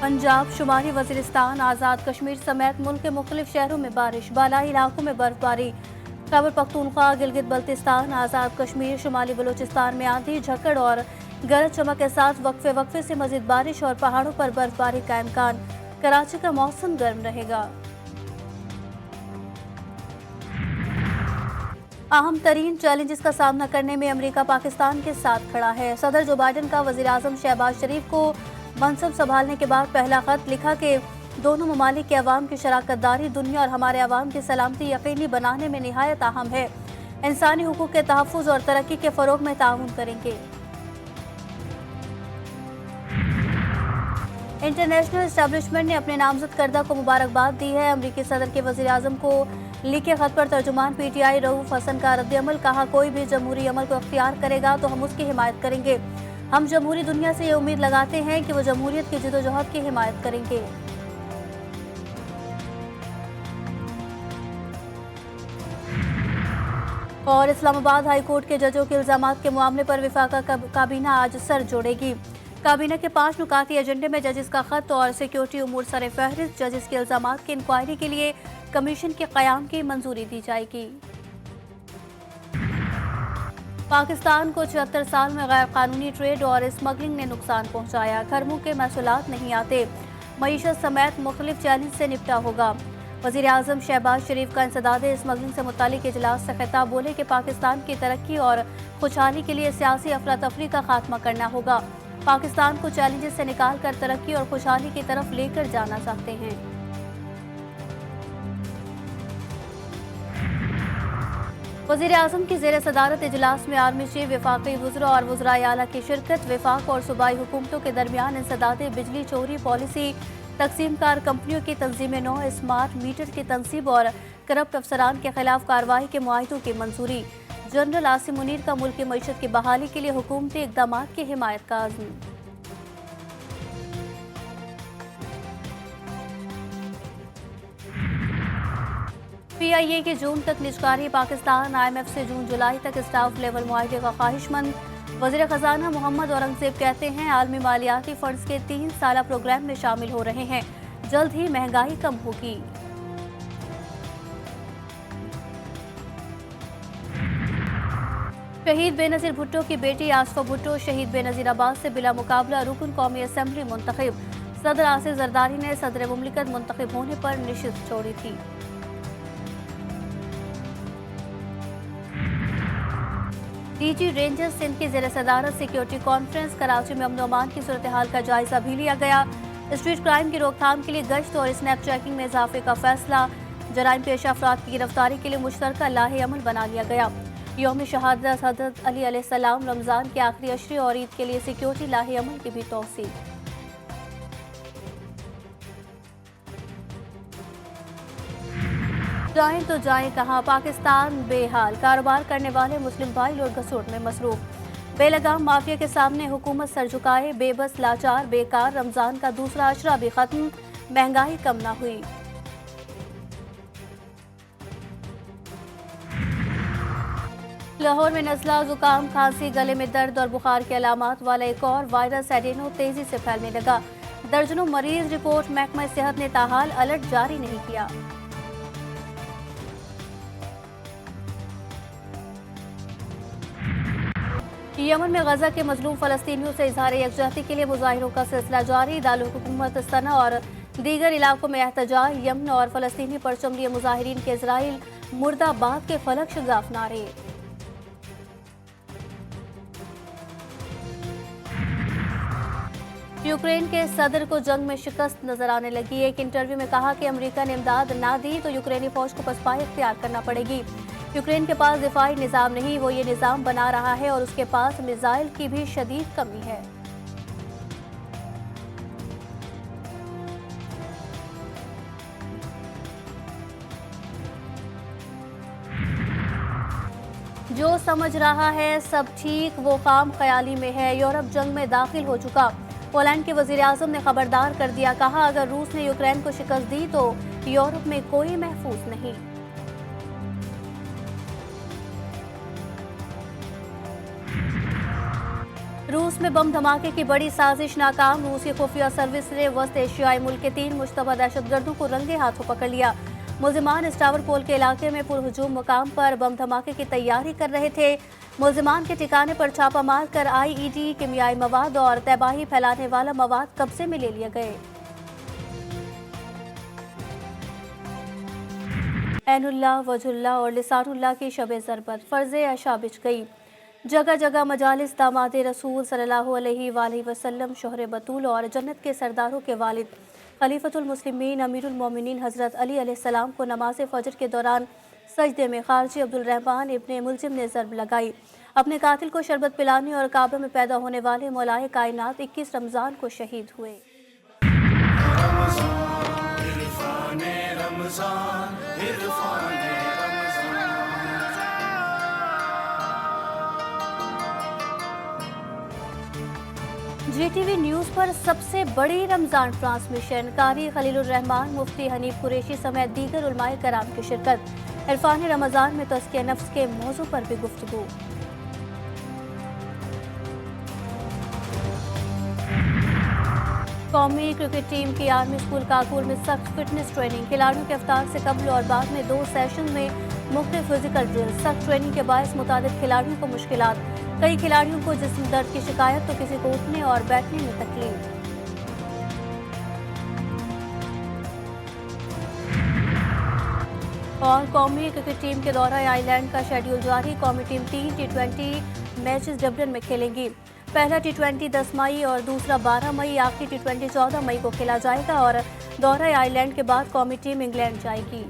पंजाब, शुमाली वजीरिस्तान, आज़ाद कश्मीर समेत मुल्क के मुख्तलिफ शहरों में बारिश, बालाई इलाकों में बर्फबारी। खैबर पख्तूनख्वा, गिलगित बल्तिस्तान, आज़ाद कश्मीर, शुमाली बलूचिस्तान में आंधी, झक्कड़ और गरज चमक के साथ वक्फे वक्फे से मजीद बारिश और पहाड़ों पर बर्फबारी का इम्कान। कराची का मौसम गर्म रहेगा। अहम तरीन चैलेंजेस का सामना करने में अमेरिका पाकिस्तान के साथ खड़ा है। सदर जो बाइडन का वज़ीर आज़म शहबाज शरीफ को मनसब संभालने के बाद पहला खत लिखा कि दोनों ममालिक के अवाम की शराकत दारी दुनिया और हमारे अवाम की सलामती यकीनी बनाने में निहायत अहम है। इंसानी हुकूक के तहफ़्फ़ुज़ और तरक्की के फ़रोग़ में ताउन करेंगे। इंटरनेशनल एस्टेब्लिशमेंट ने अपने नामजद करदा को मुबारकबाद दी है। अमरीकी सदर के वज़ीर आज़म को लिखे खत पर तर्जुमान PTI रऊफ हसन का रद्द-ए-अमल, कहा कोई भी जमहूरी अमल को अख्तियार करेगा तो हम उसकी हिमायत करेंगे। हम जमहूरी दुनिया से ये उम्मीद लगाते हैं कि वो जमहूरियत की जिदोजहद की हिमायत करेंगे। और इस्लामाबाद हाई कोर्ट के जजों के इल्जामात के मामले पर विफाका काबीना आज सर जोड़ेगी। काबीना के 5 नुकाती एजेंडे में जजिस का खत और सिक्योरिटी उमूर सर फहरिस्त, जजिस के इल्जामात की इंक्वायरी के लिए कमीशन के क़याम की मंजूरी दी जाएगी। पाकिस्तान को 76 साल में गैर कानूनी ट्रेड और स्मगलिंग ने नुकसान पहुंचाया। घरमों के महसूलात नहीं आते, मईशत समेत मुख्तलिफ चैलेंज से निपटा होगा। वज़ीर आज़म शहबाज शरीफ का इंसदाद स्मगलिंग से मुतालिक इजलास से खिताब, बोले कि पाकिस्तान की तरक्की और खुशहाली के लिए सियासी अफरा तफरी का खात्मा करना होगा। पाकिस्तान को चैलेंजेस से निकाल कर तरक्की और खुशहाली की तरफ लेकर जाना चाहते हैं। वज़ीर आज़म की ज़ेर सदारत इजलास में आर्मी चीफ, वफाकी वज़रा और वज़राए आला की शिरकत। वफाक और सूबाई हुकूमतों के दरमियान इंसदाद बिजली चोरी पॉलिसी, तकसीमकार कंपनियों की तंजीम नौ, स्मार्ट मीटर की तनसीब और करप्ट अफसरान के खिलाफ कार्रवाई के मुआहिदों की मंजूरी। जनरल आसिम मुनीर का मुल्क की मईशत की बहाली के लिए हुकूमती इक़दामात की हिमायत का अज़्म। PIA की जून तक निजकारी, पाकिस्तान IMF से जून जुलाई तक स्टाफ लेवल मुआहिदे का ख्वाहिशमंद। वज़ीर ख़जाना मोहम्मद औरंगज़ेब कहते हैं आलमी मालियाती फंड्स के 3 साला प्रोग्राम में शामिल हो रहे हैं, जल्द ही महंगाई कम होगी। शहीद बेनज़ीर भुट्टो की बेटी आसफा भुट्टो शहीद बेनज़ीर अब्बास से बिला मुकाबला रुकन कौमी असम्बली मुंतखब। सदर आसिफ जरदारी ने सदर मुमलिकत मुंतखब होने पर निशिस्त छोड़ी थी। DG रेंजर्स सिंध की ज़ेर सदारत सिक्योरिटी कॉन्फ्रेंस। कराची में अमन अमान की सूरत हाल का जायजा भी लिया गया। स्ट्रीट क्राइम की रोकथाम के लिए गश्त और स्नैप चेकिंग में इजाफे का फैसला। जराइम पेशा अफराद की गिरफ्तारी के लिए मुश्तरका लाहे अमल बना लिया गया। यौम शहादत हज़रत अली अलैहिस्सलाम, रमज़ान के आखिरी अशरे और ईद के लिए सिक्योरिटी लाहे अमल की भी तौसीक। जाएं तो जाएं कहाँ, पाकिस्तान बेहाल। कारोबार करने वाले मुस्लिम भाई लूट घसोट में मसरूफ। बेलगाम माफिया के सामने हुकूमत सर झुकाए, बेबस लाचार बेकार। रमजान का दूसरा अशरा भी खत्म, महंगाई कम ना हुई। लाहौर में नज़ला, जुकाम, खांसी, गले में दर्द और बुखार के अलामात वाला एक और वायरस एडेनो तेजी से फैलने लगा। दर्जनों मरीज रिपोर्ट, महकमा सेहत ने ताहाल अलर्ट जारी नहीं किया। यमन में गजा के मजलूम फलस्तीनियों से इजहार यकजहती के लिए मुजाहिरों का सिलसिला जारी। दारुल हुकूमत सना और दीगर इलाकों में एहतजाज। यमन और फलस्तीनी परचम लिए मुजाहिरीन के इजराइल मुर्दाबाद के फलक शगाफ नारे। यूक्रेन के सदर को जंग में शिकस्त नजर आने लगी। एक इंटरव्यू में कहा कि अमेरिका ने इमदाद ना दी तो यूक्रेनी फौज को पसपाई इख्तियार करना पड़ेगी। यूक्रेन के पास दिफाई निज़ाम नहीं, वो ये निज़ाम बना रहा है और उसके पास मिसाइल की भी शदीद कमी है। जो समझ रहा है सब ठीक, वो काम ख्याली में है। यूरोप जंग में दाखिल हो चुका। पोलैंड के वजीर आज़म ने खबरदार कर दिया, कहा अगर रूस ने यूक्रेन को शिकस्त दी तो यूरोप में कोई महफूज नहीं। रूस में बम धमाके की बड़ी साजिश नाकाम। रूस की खुफिया सर्विस ने वस्त एशियाई मुल्क के 3 मुश्तबा दहशतगर्दों को रंगे हाथों पकड़ लिया। मुल्जिमान स्टावरपोल के इलाके में पुरहुजूम मुकाम पर बम धमाके की तैयारी कर रहे थे। मुल्जिमान के ठिकाने पर छापा मारकर आईईडी, किमियाई मवाद और तबाही फैलाने वाला मवाद कब्जे में ले लिए गए। ऐनुल्लाह, वजहुल्लाह और लिसानुल्लाह की शब ज़रबत फ़र्ज़ अशा बिछ गई। जगह जगह मजालिस दामाद रसूल सल्लल्लाहु अलैहि वसल्लम, शोहर बतूल और जन्नत के सरदारों के वालिद खलीफतुल मुस्लिमीन अमीरुल मोमिनीन हज़रत अली अलैहिस्सलाम को नमाज फ़जर के दौरान सजदे में खारजी अब्दुल रहमान इब्ने मुलजिम ने ज़रब लगाई। अपने कातिल को शरबत पिलाने और काबा में पैदा होने वाले मौलाए कायनात 21 रमज़ान को शहीद हुए। जीटीवी न्यूज़ पर सबसे बड़ी रमज़ान ट्रांसमिशन, कारी खलीलुर रहमान, मुफ्ती हनीफ कुरैशी समेत दीगर उलमाए कराम की शिरकत। इरफान रमज़ान में तज़किया नफ्स के मौजू पर भी गुफ्तगू। कौमी क्रिकेट टीम की आर्मी स्कूल काकुल में सख्त फिटनेस ट्रेनिंग। खिलाड़ियों के इफ्तार से कबल और बाद में 2 सेशन में मुख्तलिफ फिजिकल ड्रिल। सख्त ट्रेनिंग के बायस मुताबिक खिलाड़ियों को मुश्किलात। कई खिलाड़ियों को जिस्म दर्द की शिकायत तो किसी को उठने और बैठने में तकलीफ। और कौमी क्रिकेट टीम के दौरा आइलैंड का शेड्यूल जारी। कौमी टीम 3 T20 मैचेस डबलिन में खेलेंगी। पहला T20 10 मई और दूसरा 12 मई। आखिरी T20 14 मई को खेला जाएगा और दौरा आइलैंड के बाद कौमी टीम इंग्लैंड जाएगी।